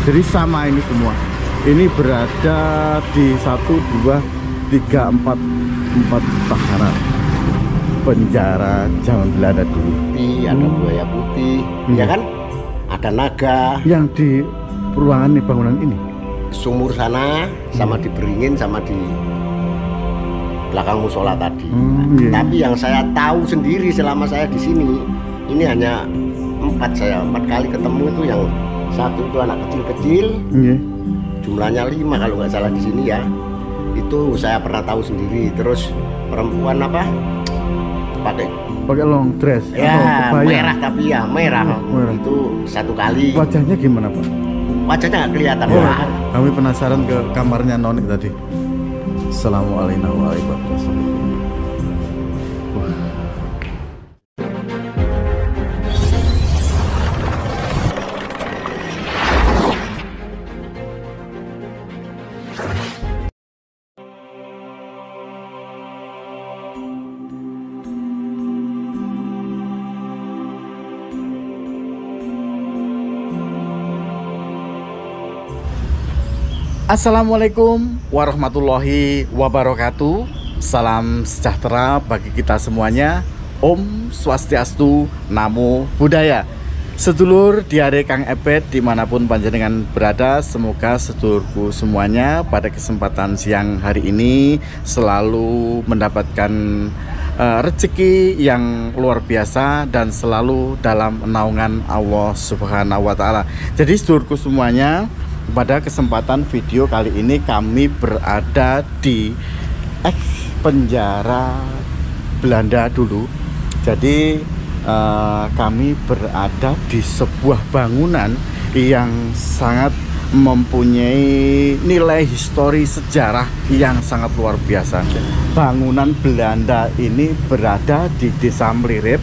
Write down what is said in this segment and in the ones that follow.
Jadi sama ini semua. Ini berada di 1, 2, 3, 4 tahanan penjara zaman Belanda dulu. Ada buaya putih, ya kan? Ada naga. Yang di ruangan bangunan ini. Sumur sana, sama di Beringin, sama di belakang musola tadi. Tapi yang saya tahu sendiri selama saya di sini, ini hanya 4 kali ketemu itu. Yang satu itu anak kecil-kecil, jumlahnya 5 kalau nggak salah di sini ya. Itu saya pernah tahu sendiri. Terus perempuan apa? Pakai long dress ya, atau merah, tapi ya merah. Itu 1 kali. Wajahnya gimana, Pak? Wajahnya nggak kelihatan. Kami penasaran ke kamarnya Noni tadi. Assalamualaikum warahmatullahi wabarakatuh. Assalamualaikum warahmatullahi wabarakatuh. Salam sejahtera bagi kita semuanya. Om Swastiastu, Namo Buddhaya. Sedulur diare Kang Ebet dimanapun panjenengan berada, semoga sedulurku semuanya pada kesempatan siang hari ini selalu mendapatkan rezeki yang luar biasa dan selalu dalam naungan Allah Subhanahu wa Ta'ala. Jadi sedulurku semuanya, pada kesempatan video kali ini kami berada di penjara Belanda dulu. Jadi kami berada di sebuah bangunan yang sangat mempunyai nilai histori sejarah yang sangat luar biasa. Bangunan Belanda ini berada di Desa Mlirip,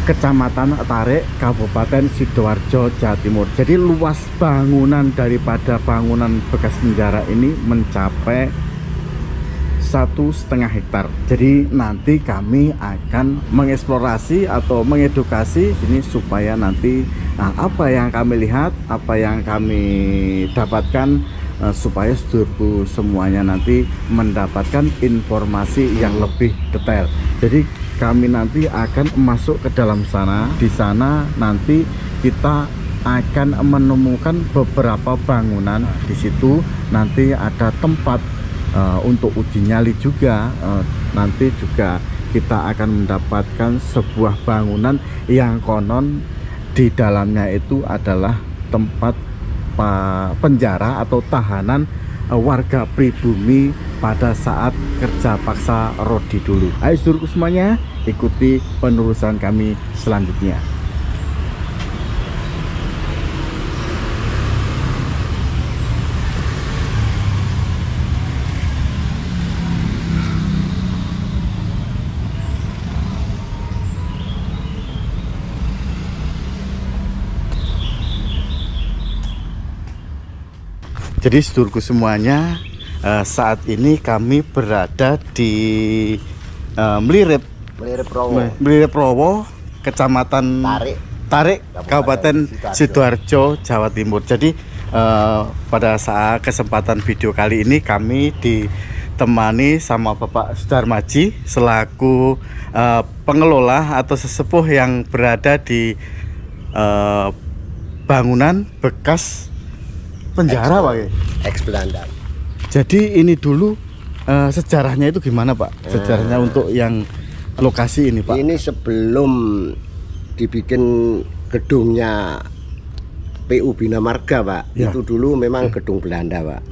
Kecamatan Tarik, Kabupaten Sidoarjo, Jawa Timur. Jadi luas bangunan daripada bangunan bekas penjara ini mencapai 1,5 hektar. Jadi nanti kami akan mengeksplorasi atau mengedukasi ini supaya nanti apa yang kami lihat, apa yang kami dapatkan, supaya sedulurku semuanya nanti mendapatkan informasi yang lebih detail. Jadi kami nanti akan masuk ke dalam sana. Di sana nanti kita akan menemukan beberapa bangunan. Di situ nanti ada tempat untuk uji nyali juga. Nanti juga kita akan mendapatkan sebuah bangunan yang konon di dalamnya itu adalah tempat penjara atau tahanan warga pribumi pada saat kerja paksa Rodi dulu. Ayo sedulurku semuanya, ikuti penerusan kami selanjutnya. Jadi sedulurku semuanya, saat ini kami berada di Mlirip Prowo, Kecamatan Tarik, Kabupaten Sidoarjo, Jawa Timur. Jadi pada saat kesempatan video kali ini kami ditemani sama Bapak Sudarmaji selaku pengelola atau sesepuh yang berada di bangunan bekas penjara, Pak. Ex Belanda. Jadi ini dulu sejarahnya itu gimana, Pak? Sejarahnya untuk yang lokasi ini, Pak. Ini sebelum dibikin gedungnya PU Bina Marga, Pak. Ya. Itu dulu memang gedung Belanda, Pak.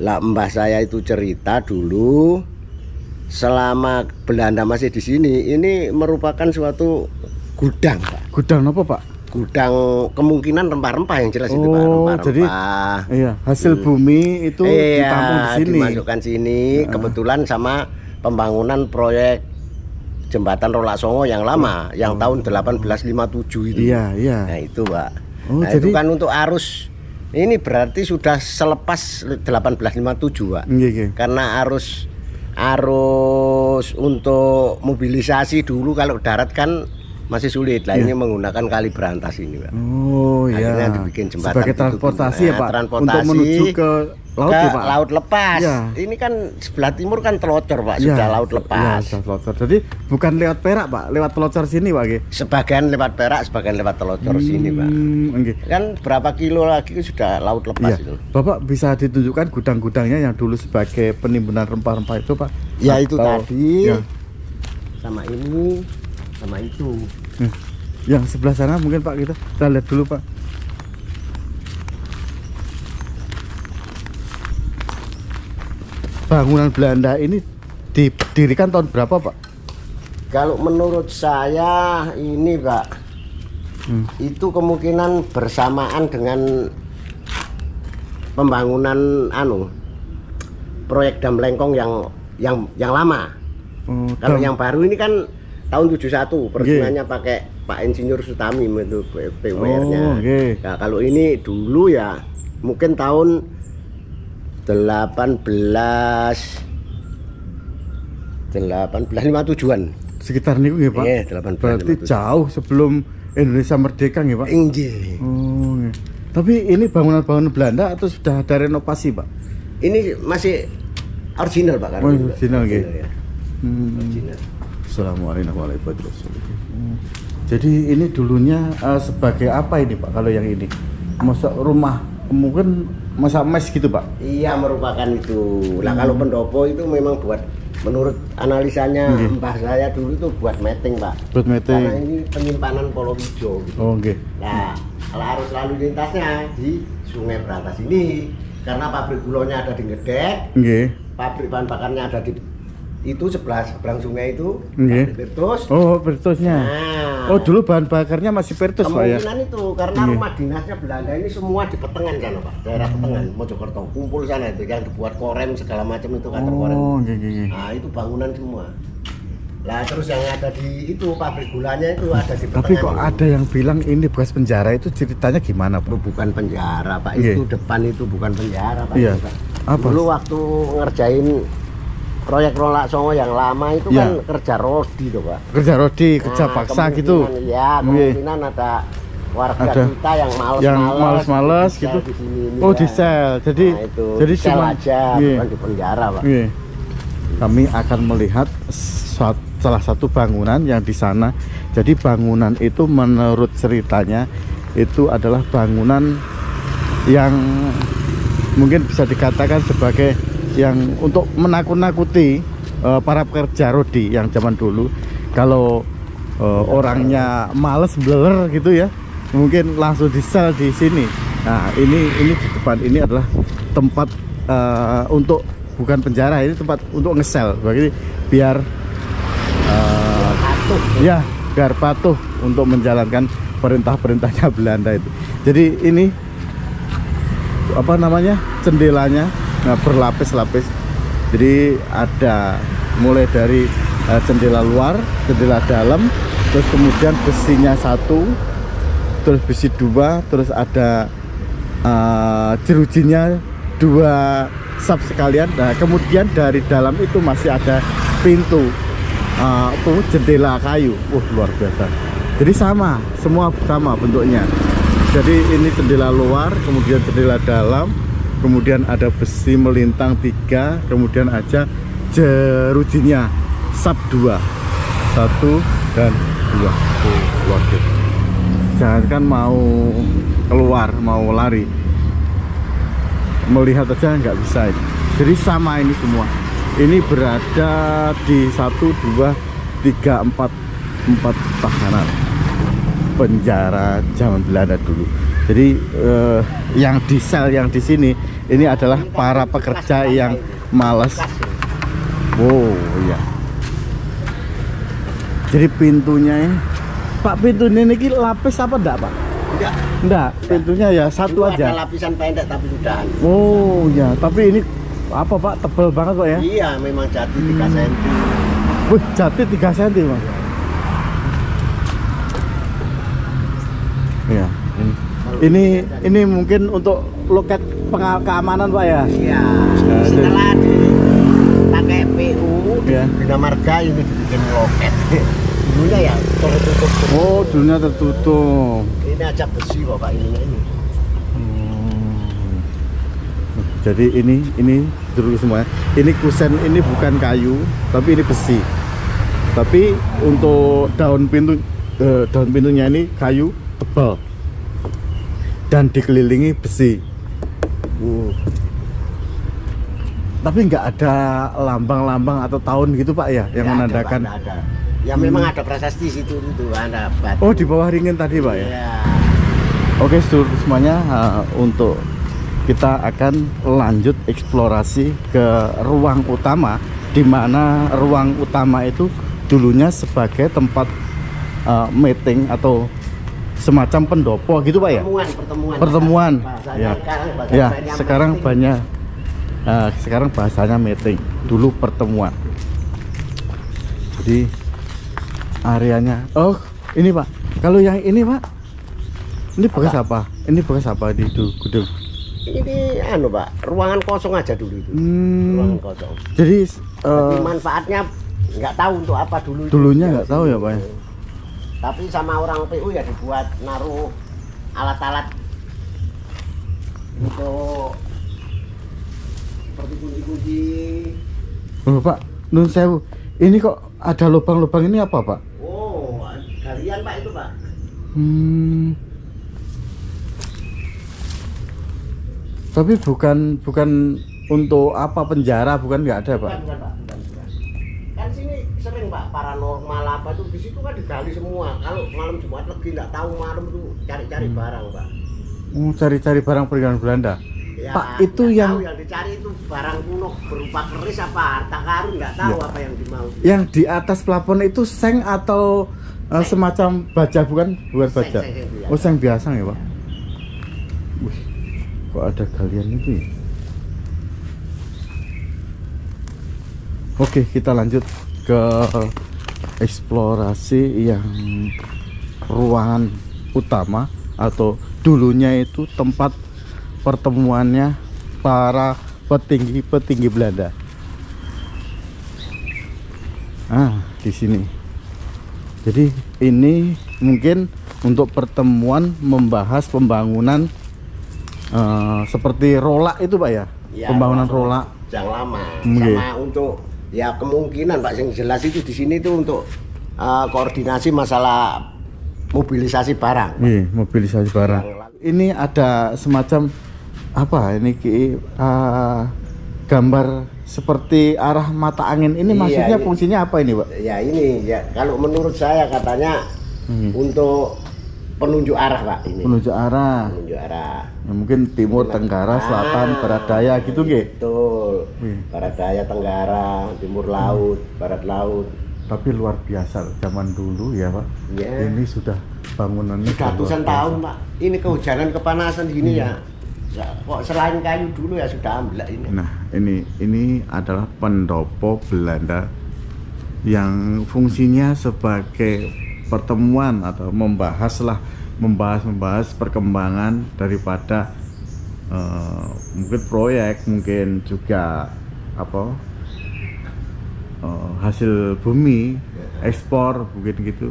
Lah mbah saya itu cerita dulu selama Belanda masih di sini, ini merupakan suatu gudang, Pak. Gudang apa, Pak? Gudang kemungkinan rempah-rempah yang jelas itu, Pak. Rempah-rempah. Jadi iya, hasil bumi itu ditampung di sini. Dimasukkan sini, kebetulan sama pembangunan proyek jembatan Rolak Songo yang lama, yang tahun 1857 itu. Iya, iya. Nah, itu, Pak. Nah, jadi itu kan untuk arus ini berarti sudah selepas 1857, Pak. Iya. Karena arus untuk mobilisasi dulu kalau darat kan masih sulit. Lah ini menggunakan kali berantas ini, Pak. Oh iya. Akhirnya dibikin jembatan sebagai transportasi ya Pak. transportasi Untuk menuju ke laut ya Pak. Laut lepas. Ya. Ini kan sebelah timur kan Telocor Pak, Ya, sudah laut lepas. Ya, Telocor. Jadi bukan lewat Perak Pak, lewat Telocor sini Pak. Sebagian lewat Perak, sebagian lewat Telocor sini Pak. Okay. Kan berapa kilo lagi sudah laut lepas Ya. itu. Bapak bisa ditunjukkan gudang-gudangnya yang dulu sebagai penimbunan rempah-rempah itu Pak? Ya itu tadi. Ya. Sama ini, sama itu. Yang sebelah sana mungkin Pak kita lihat dulu Pak. Bangunan Belanda ini didirikan tahun berapa Pak? Kalau menurut saya ini Pak, itu kemungkinan bersamaan dengan pembangunan proyek Dam Lengkong yang lama. Kalau yang baru ini kan tahun 71 perjuangannya pakai Pak Insinyur Sutami itu PUR-nya. Nah, kalau ini dulu ya mungkin tahun 1857-an. Sekitar niku nggih Pak. Iya, 1857. Berarti jauh sebelum Indonesia merdeka nggih Pak. Inggih. Oh, nggih. Tapi ini bangunan-bangunan Belanda atau sudah ada renovasi Pak? Ini masih original Pak kan. Oh, original nggih. Ya. Original. Assalamualaikum warahmatullahi wabarakatuh. Jadi ini dulunya sebagai apa ini Pak kalau yang ini? Masa rumah mungkin masa mes gitu Pak? Iya merupakan itu. Nah kalau pendopo itu memang buat menurut analisanya mbah saya dulu itu buat meeting Pak. Buat meeting. Karena ini penyimpanan Polowijo gitu. Oh nggih. Nah kalau arus lalu lintasnya di Sungai Berantas ini karena pabrik gulanya ada di Ngedek. Nggih. Pabrik bahan bakarnya ada di itu seberang sungai itu. Nggih. Pertus. Oh Pertusnya. Nah, oh dulu bahan bakarnya masih Pertus Pak ya? kemungkinan itu karena rumah dinasnya Belanda ini semua di Petengan kan Pak, daerah Petengan, Mojokerto, kumpul sana itu yang dibuat korem segala macam itu kantor korem. Oh nggih. Nah itu bangunan semua. Lah terus yang ada di itu pabrik gulanya itu ada di Petengan. Tapi kok ada yang bilang ini bekas penjara, itu ceritanya gimana Pak? Itu bukan penjara Pak, Nggih. itu depan itu bukan penjara Pak. Iya. Itu, Pak. Apa? Dulu waktu ngerjain proyek Rolak Songo yang lama itu Iya. kan kerja rodi tuh Pak. Kerja rodi, kerja paksa gitu. Iya, kemungkinan ada warga Ada kita yang males-males di gitu. sel di sini, Oh Pak. di sel. Jadi Nah, itu jadi di sel cuma aja, Nggih. bukan di penjara Pak. Nggih. Kami akan melihat salah satu bangunan yang di sana. Jadi bangunan itu menurut ceritanya itu adalah bangunan yang mungkin bisa dikatakan sebagai yang untuk menakut-nakuti para pekerja rodi yang zaman dulu. Kalau orangnya males bleler gitu ya, mungkin langsung di sel di sini. Nah ini di depan ini adalah tempat untuk bukan penjara, ini tempat untuk ngesel, bagi biar ya biar patuh untuk menjalankan perintah-perintahnya Belanda itu. Jadi ini apa namanya, jendelanya berlapis-lapis. Jadi ada mulai dari jendela luar, jendela dalam, terus kemudian besinya satu, terus besi dua, terus ada jerujinya dua sub sekalian. Nah kemudian dari dalam itu masih ada pintu jendela kayu. Luar biasa. Jadi sama, semua sama bentuknya. Jadi ini jendela luar, kemudian jendela dalam, kemudian ada besi melintang 3, kemudian aja jerujinya sub 2, 1 dan 2. Luar biasa. Jangan kan mau keluar, mau lari, melihat aja nggak bisa ini. Jadi sama ini semua. Ini berada di 1, 2, 3, 4 tahanan penjara zaman Belanda dulu. Jadi yang di sel yang di sini ini adalah para pekerja yang malas. Oh iya. Jadi pintunya Pak, pintu ini lapis apa enggak Pak? Enggak, pintunya ya satu Dulu aja. ada lapisan pendek tapi sudah. Oh ya, tapi ini apa Pak, tebal banget Pak ya? Iya, memang jati 3 cm. Wih, jati 3 cm Mas. Ya, ini mungkin untuk loket keamanan Pak ya? Iya. Setelah dipakai PU ya. Bina Marga ini dibikin loket. dulunya ya tertutup. Oh, dulunya tertutup. Ini aja besi kok Pak ini. Jadi ini dulu semuanya. Ini kusen, ini bukan kayu, tapi ini besi. Tapi untuk daun pintunya ini kayu tebal dan dikelilingi besi. Tapi nggak ada lambang-lambang atau tahun gitu Pak ya yang menandakan. Ada. Ya memang ada prasasti situ itu ada batu. Oh, di bawah ringin tadi Pak ya. Iya. Oke seluruh semuanya, untuk kita akan lanjut eksplorasi ke ruang utama, di mana ruang utama itu dulunya sebagai tempat meeting atau semacam pendopo gitu Pak ya. Pertemuan. Ya. Ya, sekarang banyak. Sekarang bahasanya meeting, dulu pertemuan. Jadi areanya, oh ini Pak, kalau yang ini Pak, ini bekas apa? Ini bekas apa di gudang? Ini Pak, ruangan kosong aja dulu itu. Ruangan kosong. Jadi manfaatnya nggak tahu untuk apa dulu. Dulunya nggak tahu ya Pak ya? Tapi sama orang PU ya dibuat naruh alat-alat untuk seperti kunci-kunci. Oh, Pak, nun sewu. Ini kok ada lubang-lubang, ini apa Pak? Oh, galian Pak itu Pak. Tapi bukan untuk apa, penjara, bukan, nggak ada Pak? Bukan Pak, bukan. Kan sini sering Pak paranormal apa tuh, di situ kan digali semua. Kalau malam Jumat Legi nggak tahu malam tuh cari-cari barang Pak. Cari-cari barang peninggalan Belanda. Ya, Pak, itu yang dicari itu barang kuno berupa keris apa harta karun, nggak tahu apa yang dimau. Yang di atas plafon itu seng atau semacam baja, bukan baja. Oh, seng biasa ya Pak. Wih, kok ada galian itu ya? Oke, kita lanjut ke eksplorasi yang ruangan utama, atau dulunya itu tempat pertemuannya para petinggi Belanda. Di sini. Jadi ini mungkin untuk pertemuan membahas pembangunan seperti rolak itu Pak ya? Pembangunan rolak yang lama. Sama untuk ya kemungkinan Pak yang jelas itu di sini itu untuk koordinasi masalah mobilisasi barang. Iya, mobilisasi barang. Ini ada semacam apa ini gambar seperti arah mata angin ini, maksudnya ini, fungsinya apa ini Pak? Ya ini ya kalau menurut saya katanya untuk penunjuk arah Pak ini. Penunjuk arah. Ya, mungkin timur, tenggara, selatan, barat daya gitu nggih. Betul. Barat daya, tenggara, timur laut, barat laut. Tapi luar biasa zaman dulu ya Pak. Ya. Ini sudah bangunannya ratusan tahun Pak. Ini kehujanan kepanasan gini ya. Ya, kok selain kayu dulu ya sudah amblak ini. Nah, ini adalah pendopo Belanda yang fungsinya sebagai pertemuan atau membahas perkembangan daripada mungkin proyek, mungkin juga apa hasil bumi, ekspor, mungkin gitu.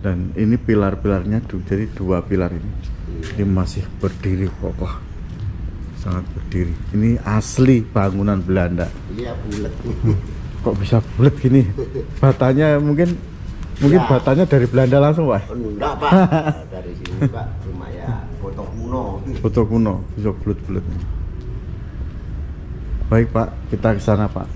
Dan ini pilar-pilarnya, jadi dua pilar ini masih berdiri kokoh, sangat berdiri. Ini asli bangunan Belanda. Iya, bulat. Kok bisa bulat gini? Batanya mungkin ya, batanya dari Belanda langsung Pak? Enggak Pak, dari sini Pak, cuma ya foto kuno. Foto kuno bisa bulat-bulat. Baik Pak, kita ke sana Pak.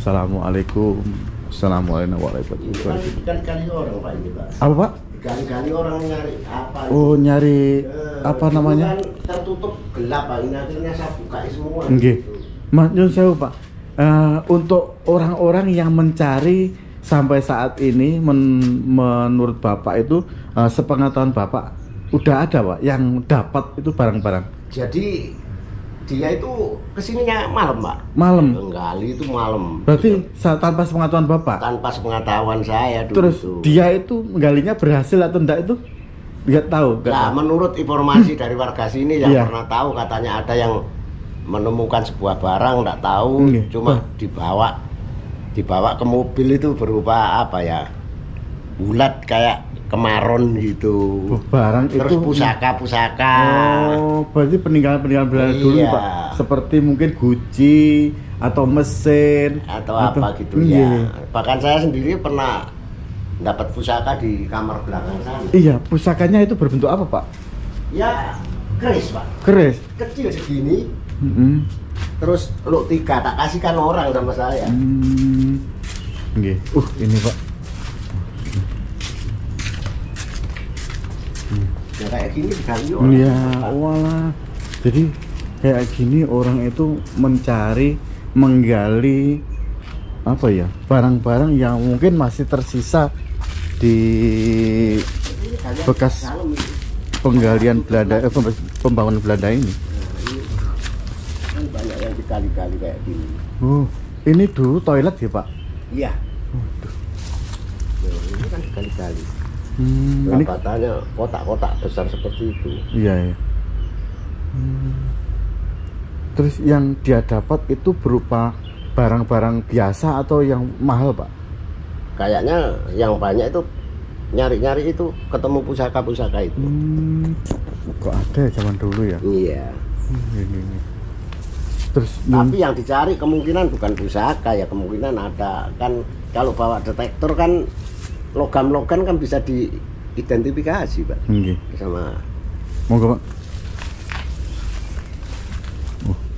Assalamualaikum. Assalamualaikum warahmatullahi wabarakatuh. Kali-kali orang Pak ini Pak. Apa Pak? Kali-kali orang nyari apa? Oh, nyari apa namanya? Kan tertutup gelap Pak, ini akhirnya saya buka semua. Nggih. Mas nyun sewu Pak. Untuk orang-orang yang mencari sampai saat ini, menurut Bapak itu sepengetahuan Bapak udah ada Pak yang dapat itu barang-barang. Jadi dia itu kesininya malam Pak. Malam. Menggali itu malam. Berarti tanpa sepengetahuan Bapak? Tanpa sepengetahuan saya dulu. Terus dia itu menggalinya berhasil atau enggak itu nggak tahu? Nah, menurut informasi dari warga sini yang pernah tahu, katanya ada yang menemukan sebuah barang, enggak tahu, cuma dibawa dibawa ke mobil itu berupa apa ya, bulat kayak kemaron gitu. Barang terus itu pusaka-pusaka. Oh, berarti peninggalan-peninggalan Belanda dulu Iya. Pak. Seperti mungkin guci atau mesin Atau apa gitu Iya. ya. Bahkan saya sendiri pernah dapat pusaka di kamar belakang sana. Iya, pusakanya itu berbentuk apa Pak? Ya keris Pak, Keris. kecil segini. Mm-mm. Terus lu 3 tak kasihkan orang sama saya. Nggih. Ini Pak. Ya kayak gini digali Iya, walah. Jadi kayak gini orang itu mencari, menggali apa ya? Barang-barang yang mungkin masih tersisa di bekas penggalian Belanda, pembangunan Belanda ini. Kan banyak yang dikali-kali kayak gini. Ini dulu toilet ya Pak? Iya. Ini kan dikali-kali. Ini Lapatannya kotak-kotak besar seperti itu. iya ya. Terus yang dia dapat itu berupa barang-barang biasa atau yang mahal Pak? Kayaknya yang banyak itu nyari-nyari itu ketemu pusaka-pusaka itu. Kok ada ya zaman dulu ya? Iya. Ini. Terus Tapi yang dicari kemungkinan bukan pusaka ya, kemungkinan ada kan kalau bawa detektor kan logam-logam kan bisa diidentifikasi Pak. nggih. Sama Monggo Pak.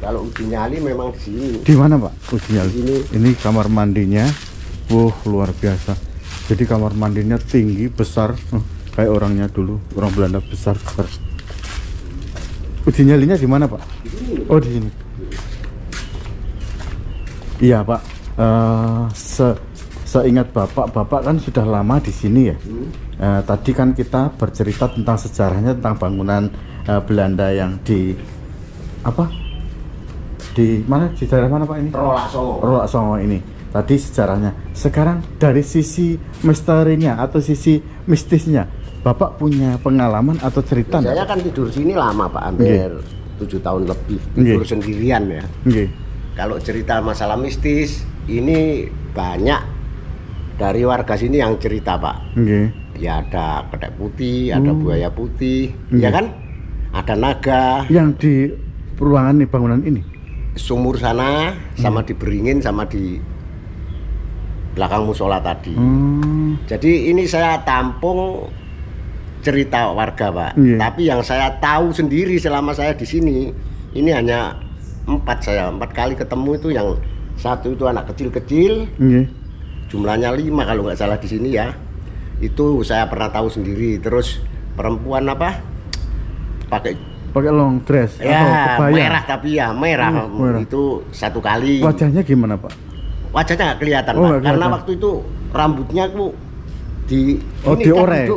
kalau uji nyali memang di sini. Di mana Pak uji nyali? Di sini. Ini kamar mandinya. Luar biasa. Jadi kamar mandinya tinggi, besar, kayak orangnya dulu, orang Belanda besar. Uji nyalinya di mana Pak? Oh di sini. Iya Pak. Seingat Bapak kan sudah lama di sini ya. Tadi kan kita bercerita tentang sejarahnya, tentang bangunan Belanda yang di apa? Di mana? Di daerah mana Pak ini? Rolak Songo. Rolak Songo ini. Tadi sejarahnya. Sekarang dari sisi misterinya atau sisi mistisnya, Bapak punya pengalaman atau cerita? Saya kan tidur sini lama Pak, hampir 7 tahun lebih tidur sendirian ya. Kalau cerita masalah mistis ini banyak dari warga sini yang cerita Pak. Ya ada kedek putih, ada buaya putih, ya kan? Ada naga. Yang di ruangan nih, bangunan ini? Sumur sana, sama di Beringin, sama di belakang musola tadi. Jadi ini saya tampung cerita warga Pak. Tapi yang saya tahu sendiri selama saya di sini, ini hanya 4 kali ketemu itu. Yang satu itu anak kecil-kecil, jumlahnya 5 kalau nggak salah di sini ya. Itu saya pernah tahu sendiri. Terus perempuan apa? Pakai long dress ya, atau kebaya? Merah tapi ya merah. Itu 1 kali. Wajahnya gimana Pak? Wajahnya nggak kelihatan Pak. Gak karena kelihatan. waktu itu rambutnya aku di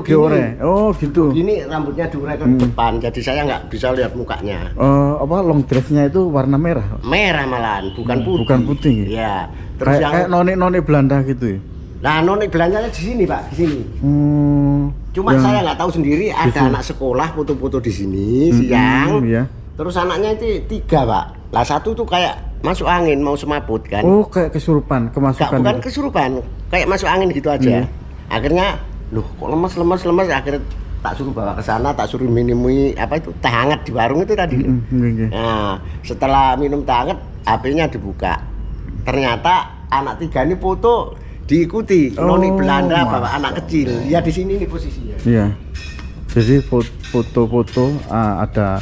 diore. Oh gitu. Gini rambutnya diure ke depan, jadi saya nggak bisa lihat mukanya. Long dressnya itu warna merah? Merah malahan, bukan putih. Bukan putih. Ya. Terus Kayak nonik-nonik Belanda gitu ya? Nah, nonik Belandanya di sini Pak, di sini. Cuma saya nggak tahu sendiri ada anak sekolah foto-foto di sini siang. Iya. Terus anaknya itu 3 Pak. Lah 1 tuh kayak masuk angin mau semaput kan. Oh kayak kesurupan, kemasukan? Bukan gitu? kesurupan, kayak masuk angin gitu aja. Akhirnya, loh kok lemas. Akhirnya tak suruh bawa ke sana, tak suruh minum apa itu teh hangat di warung itu tadi. Nah, setelah minum teh hangat, HP-nya dibuka. Ternyata anak 3 ini foto diikuti. Noni Belanda bawa anak kecil. Ya di sini nih posisinya. Iya. Jadi foto-foto ada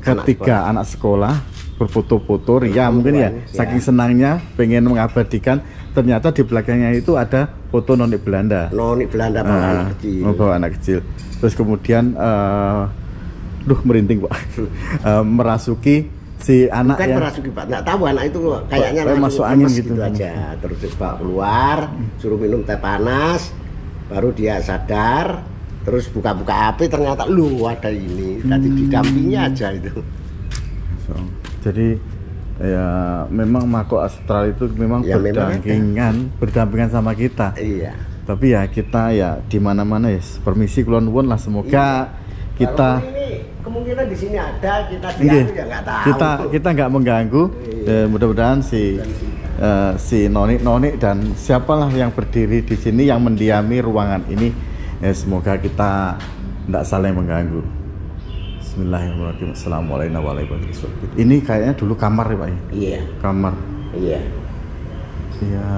ketiga anak sekolah berfoto-foto ria mungkin ya, saking senangnya pengen mengabadikan. Ternyata di belakangnya itu ada foto noni Belanda. Noni Belanda bawa anak kecil. Bawa anak kecil. Terus kemudian merinding Pak. Merasuki si anak. Bukan ya. merasuki Pak, nggak tahu anak itu kayaknya masuk angin gitu aja. Terus dibawa keluar, suruh minum teh panas, baru dia sadar. Terus buka-buka HP ternyata ada ini. Tadi didampingi aja itu. Jadi ya memang makhluk astral itu memang Ya, berdampingan sama kita. Iya. Tapi ya kita ya di mana-mana ya. Permisi kula nuwun lah, semoga kita ini kemungkinan di sini ada, kita ya nggak tahu. Kita nggak mengganggu. Mudah-mudahan si si nonik dan siapalah yang berdiri di sini yang mendiami ruangan ini. Semoga kita tidak saling mengganggu. Bismillahirrahmanirrahim. Assalamualaikum warahmatullahi wabarakatuh. Ini kayaknya dulu kamar ya Pak? Iya. Kamar. Iya. Ya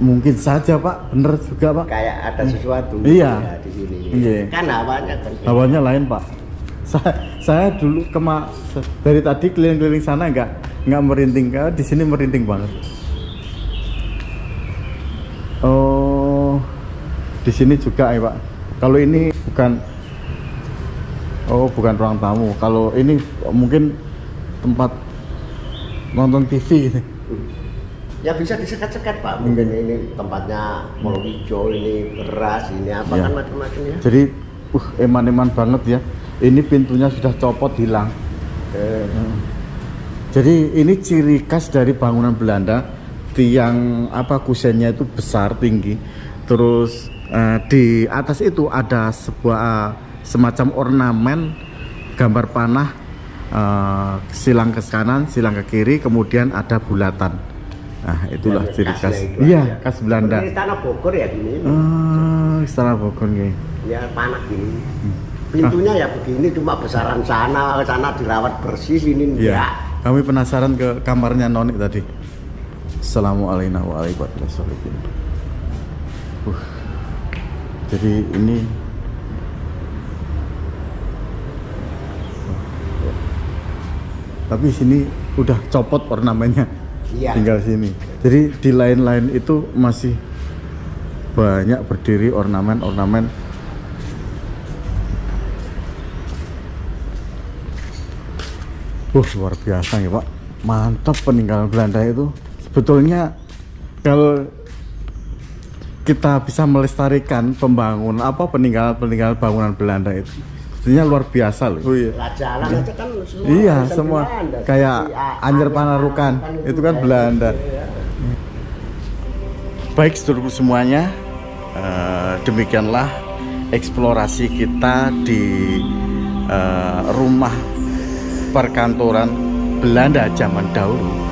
mungkin saja Pak, bener juga Pak. Kayak ada sesuatu iya. Ya, di sini. Iya. Kan hawanya kan. Hawanya lain Pak. Saya dulu dari tadi keliling-keliling sana nggak merinding, di sini merinding banget. Oh, di sini juga ya Pak. Kalau ini bukan ruang tamu. Kalau ini mungkin tempat nonton TV gitu. Ya bisa disekat-sekat Pak. Mungkin ini tempatnya Molowijo, ini beras, ini apa ya. Kan macam-macam ya. Jadi eman-eman banget ya. Ini pintunya sudah copot hilang. Jadi ini ciri khas dari bangunan Belanda. Tiang kusennya itu besar tinggi. Terus di atas itu ada sebuah semacam ornamen gambar panah, silang ke kanan, silang ke kiri, kemudian ada bulatan. Nah itulah ciri khas. Iya, khas Belanda. Ini Istana Bogor ya gini. Istana Bogor nih. Ya panah gini. Pintunya ya begini, cuma besaran sana dirawat bersih, sini ya. Kami penasaran ke kamarnya Nonik tadi. Assalamualaikum warahmatullahi wabarakatuh. Jadi ini tapi sini udah copot ornamennya. Iya. Tinggal sini. Jadi di lain-lain itu masih banyak berdiri ornamen-ornamen. Luar biasa ya Pak. Mantap peninggalan Belanda itu. Sebetulnya kalau kita bisa melestarikan peninggalan bangunan Belanda itu, sebetulnya luar biasa loh. Oh, iya. Jalan aja kan semua. Iya, semua Belanda. Kayak Anyer Panarukan itu kan Belanda. Baik seluruh semuanya, demikianlah eksplorasi kita di rumah perkantoran Belanda zaman dahulu.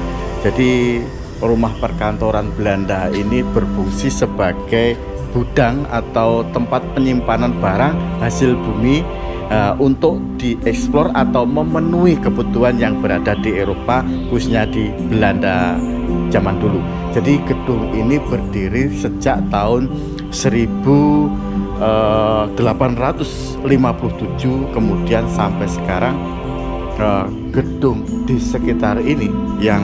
Jadi rumah perkantoran Belanda ini berfungsi sebagai gudang atau tempat penyimpanan barang hasil bumi untuk dieksplor atau memenuhi kebutuhan yang berada di Eropa, khususnya di Belanda zaman dulu. Jadi gedung ini berdiri sejak tahun 1857, kemudian sampai sekarang gedung di sekitar ini yang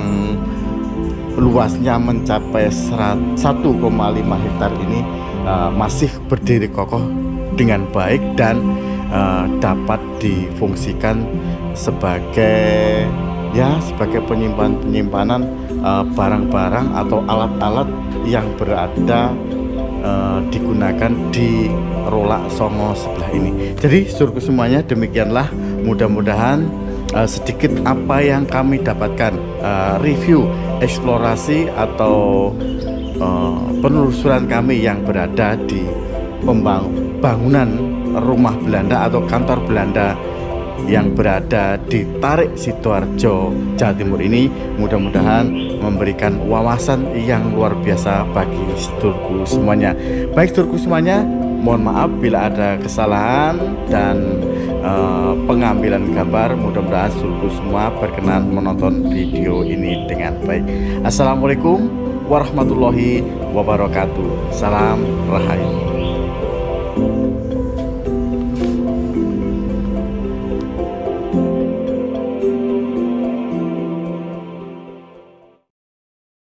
luasnya mencapai 1,5 hektar ini masih berdiri kokoh dengan baik dan dapat difungsikan sebagai penyimpanan barang-barang atau alat-alat yang berada digunakan di Rolak Songo sebelah ini. Jadi seluruh semuanya demikianlah, mudah-mudahan sedikit apa yang kami dapatkan, review eksplorasi atau penelusuran kami yang berada di bangunan rumah Belanda atau kantor Belanda yang berada di Tarik Sidoarjo, Jawa Timur ini. Mudah-mudahan memberikan wawasan yang luar biasa bagi sedulurku semuanya. Baik sedulurku semuanya, mohon maaf bila ada kesalahan dan pengambilan gambar. Mudah-mudahan sedulurku semua berkenan menonton video ini dengan baik. Assalamualaikum warahmatullahi wabarakatuh. Salam Rahayu.